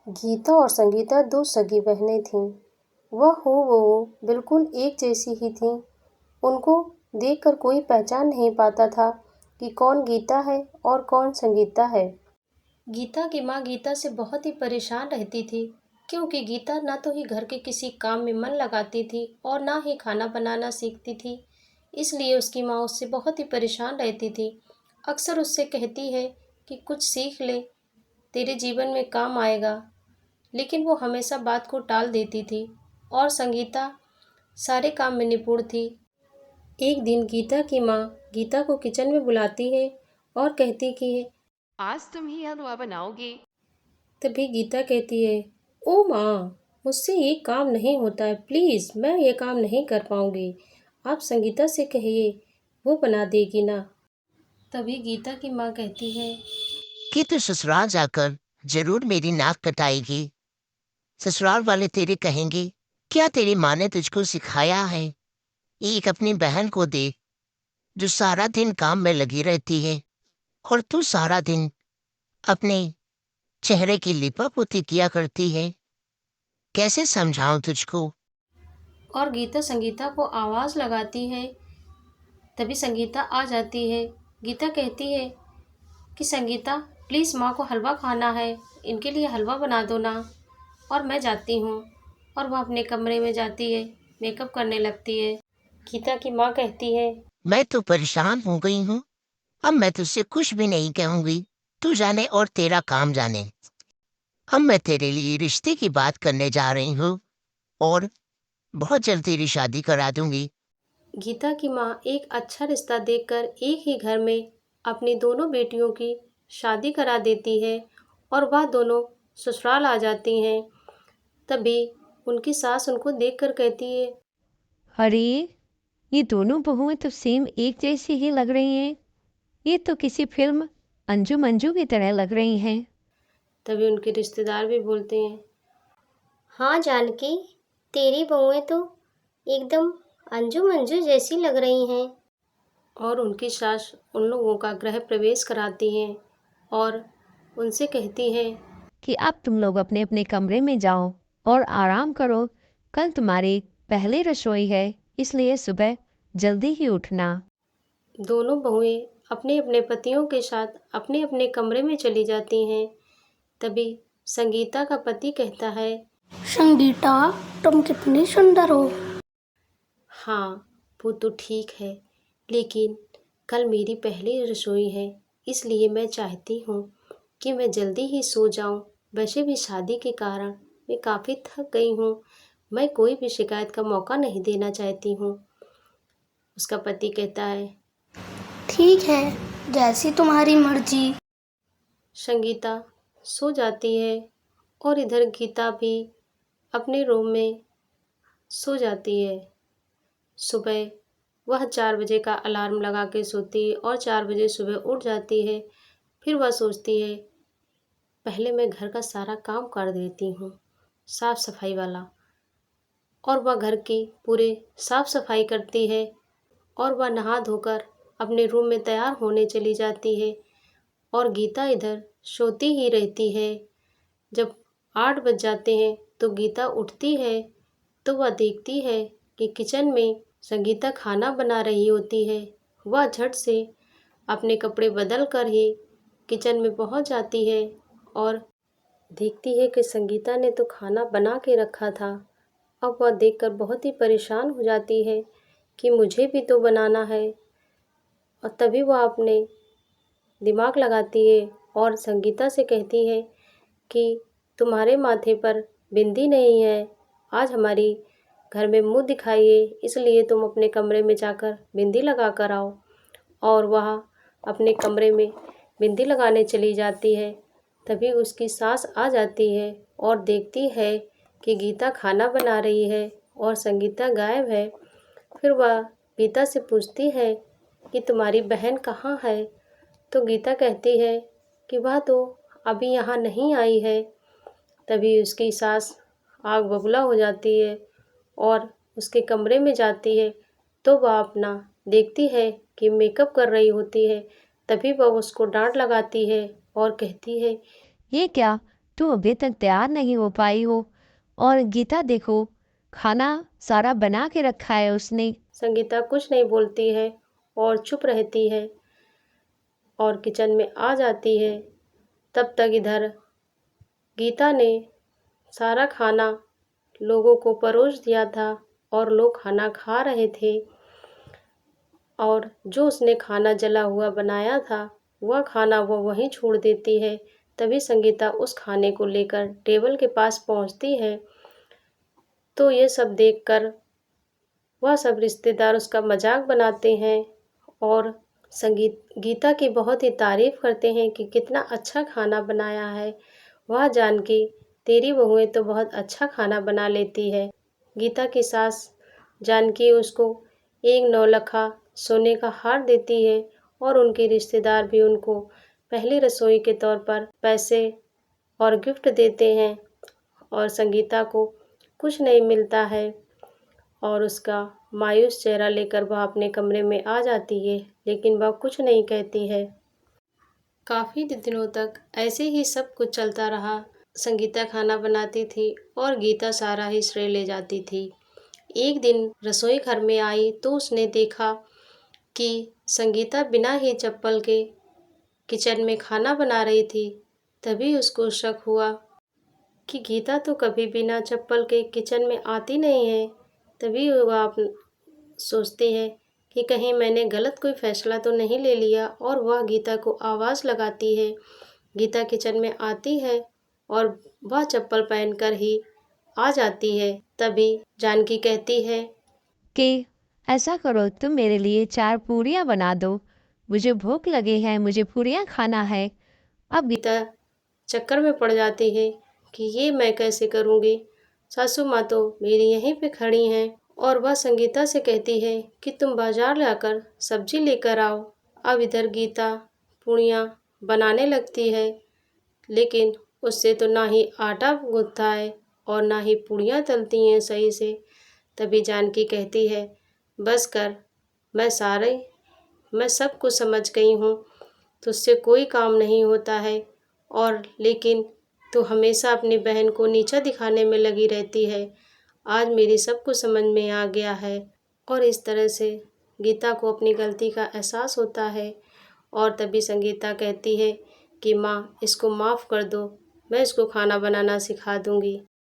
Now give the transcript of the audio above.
गीता और संगीता दो सगी बहनें थीं। वह हूबहू बिल्कुल एक जैसी ही थीं। उनको देखकर कोई पहचान नहीं पाता था कि कौन गीता है और कौन संगीता है। गीता की माँ गीता से बहुत ही परेशान रहती थी, क्योंकि गीता ना तो ही घर के किसी काम में मन लगाती थी और ना ही खाना बनाना सीखती थी। इसलिए उसकी माँ उससे बहुत ही परेशान रहती थी। अक्सर उससे कहती है कि कुछ सीख ले, तेरे जीवन में काम आएगा। लेकिन वो हमेशा बात को टाल देती थी और संगीता सारे काम में निपुण थी। एक दिन गीता की माँ गीता को किचन में बुलाती है और कहती कि आज तुम ही हलवा बनाओगे। तभी गीता कहती है, ओ माँ, मुझसे ये काम नहीं होता है, प्लीज़ मैं ये काम नहीं कर पाऊंगी। आप संगीता से कहिए, वो बना देगी ना। तभी गीता की माँ कहती है, कि तू ससुराल जाकर जरूर मेरी नाक कटाएगी। ससुराल वाले तेरे कहेंगे, क्या तेरी माँ ने तुझको सिखाया है? एक अपनी बहन को देख, जो सारा दिन काम में लगी रहती है, और तू सारा दिन अपने चेहरे की लिपापोती किया करती है। कैसे समझाऊं तुझको? और गीता संगीता को आवाज़ लगाती है। तभी संगीता आ जाती है। गीता कहती है कि संगीता, प्लीज़ माँ को हलवा खाना है, इनके लिए हलवा बना दो ना। और मैं जाती हूँ। और वह अपने कमरे में जाती है, मेकअप करने लगती है। गीता की माँ कहती है, मैं तो परेशान हो गई हूँ। अब मैं तुझसे कुछ भी नहीं कहूंगी। तू जाने और तेरा काम जाने। अब मैं तेरे लिए रिश्ते की बात करने जा रही हूँ, और बहुत जल्द तेरी शादी करा दूंगी। गीता की माँ एक अच्छा रिश्ता देखकर एक ही घर में अपनी दोनों बेटियों की शादी करा देती है और वह दोनों ससुराल आ जाती हैं। तभी उनकी सास उनको देखकर कहती है, अरे, ये दोनों बहुएं तो सेम एक जैसी ही लग रही हैं। ये तो किसी फिल्म अंजू मंजू की तरह लग रही हैं। तभी उनके रिश्तेदार भी बोलते हैं, हाँ जानकी, तेरी बहुएं तो एकदम अंजू मंजू जैसी लग रही हैं। और उनकी सास उन लोगों का गृह प्रवेश कराती हैं और उनसे कहती हैं कि अब तुम लोग अपने अपने कमरे में जाओ और आराम करो। कल तुम्हारी पहली रसोई है, इसलिए सुबह जल्दी ही उठना। दोनों बहुएं अपने अपने पतियों के साथ अपने अपने कमरे में चली जाती हैं। तभी संगीता का पति कहता है, संगीता, तुम कितनी सुंदर हो। हाँ, वो तो ठीक है, लेकिन कल मेरी पहली रसोई है, इसलिए मैं चाहती हूँ कि मैं जल्दी ही सो जाऊँ। वैसे भी शादी के कारण मैं काफ़ी थक गई हूँ। मैं कोई भी शिकायत का मौका नहीं देना चाहती हूँ। उसका पति कहता है, ठीक है, जैसी तुम्हारी मर्जी। संगीता सो जाती है और इधर गीता भी अपने रूम में सो जाती है। सुबह वह 4 बजे का अलार्म लगा के सोती है और 4 बजे सुबह उठ जाती है। फिर वह सोचती है, पहले मैं घर का सारा काम कर देती हूँ, साफ सफाई वाला। और वह घर की पूरे साफ सफाई करती है और वह नहा धोकर अपने रूम में तैयार होने चली जाती है। और गीता इधर सोती ही रहती है। जब 8 बज जाते हैं तो गीता उठती है, तो वह देखती है कि किचन में संगीता खाना बना रही होती है। वह झट से अपने कपड़े बदल कर ही किचन में पहुंच जाती है और देखती है कि संगीता ने तो खाना बना के रखा था। अब वह देखकर बहुत ही परेशान हो जाती है कि मुझे भी तो बनाना है। और तभी वह अपने दिमाग लगाती है और संगीता से कहती है कि तुम्हारे माथे पर बिंदी नहीं है, आज हमारी घर में मुँह दिखाइए, इसलिए तुम अपने कमरे में जाकर बिंदी लगा कर आओ। और वह अपने कमरे में बिंदी लगाने चली जाती है। तभी उसकी सास आ जाती है और देखती है कि गीता खाना बना रही है और संगीता गायब है। फिर वह गीता से पूछती है कि तुम्हारी बहन कहाँ है? तो गीता कहती है कि वह तो अभी यहाँ नहीं आई है। तभी उसकी सास आग बबूला हो जाती है और उसके कमरे में जाती है, तो वह अपना देखती है कि मेकअप कर रही होती है। तभी वह उसको डांट लगाती है और कहती है, ये क्या, तू अभी तक तैयार नहीं हो पाई हो। और गीता देखो, खाना सारा बना के रखा है उसने। संगीता कुछ नहीं बोलती है और चुप रहती है और किचन में आ जाती है। तब तक इधर गीता ने सारा खाना लोगों को परोस दिया था और लोग खाना खा रहे थे। और जो उसने खाना जला हुआ बनाया था, वह खाना वो वहीं छोड़ देती है। तभी संगीता उस खाने को लेकर टेबल के पास पहुंचती है, तो ये सब देखकर वह सब रिश्तेदार उसका मजाक बनाते हैं और गीता की बहुत ही तारीफ करते हैं कि कितना अच्छा खाना बनाया है। वह जान के तेरी बहुएं तो बहुत अच्छा खाना बना लेती है। गीता की सास जानकी उसको एक नौलखा सोने का हार देती है और उनके रिश्तेदार भी उनको पहली रसोई के तौर पर पैसे और गिफ्ट देते हैं और संगीता को कुछ नहीं मिलता है और उसका मायूस चेहरा लेकर वह अपने कमरे में आ जाती है, लेकिन वह कुछ नहीं कहती है। काफ़ी दिनों तक ऐसे ही सब कुछ चलता रहा। संगीता खाना बनाती थी और गीता सारा ही श्रेय ले जाती थी। एक दिन रसोई घर में आई तो उसने देखा कि संगीता बिना ही चप्पल के किचन में खाना बना रही थी। तभी उसको शक हुआ कि गीता तो कभी बिना चप्पल के किचन में आती नहीं है। तभी वह सोचती है कि कहीं मैंने गलत कोई फैसला तो नहीं ले लिया और वह गीता को आवाज़ लगाती है। गीता किचन में आती है और वह चप्पल पहनकर ही आ जाती है। तभी जानकी कहती है कि ऐसा करो, तुम मेरे लिए 4 पूरियाँ बना दो, मुझे भूख लगी है, मुझे पूरियाँ खाना है। अब गीता चक्कर में पड़ जाती है कि ये मैं कैसे करूँगी, सासू माँ तो मेरी यहीं पे खड़ी हैं। और वह संगीता से कहती है कि तुम बाजार जाकर सब्जी लेकर आओ। अब इधर गीता पूड़ियाँ बनाने लगती है, लेकिन उससे तो ना ही आटा गूँथता है और ना ही पूड़ियाँ तलती हैं सही से। तभी जानकी कहती है, बस कर, मैं सब कुछ समझ गई हूँ, तुझसे कोई काम नहीं होता है और लेकिन तू हमेशा अपनी बहन को नीचा दिखाने में लगी रहती है। आज मेरी सब कुछ समझ में आ गया है। और इस तरह से गीता को अपनी गलती का एहसास होता है और तभी संगीता कहती है कि माँ, इसको माफ़ कर दो, मैं इसको खाना बनाना सिखा दूँगी।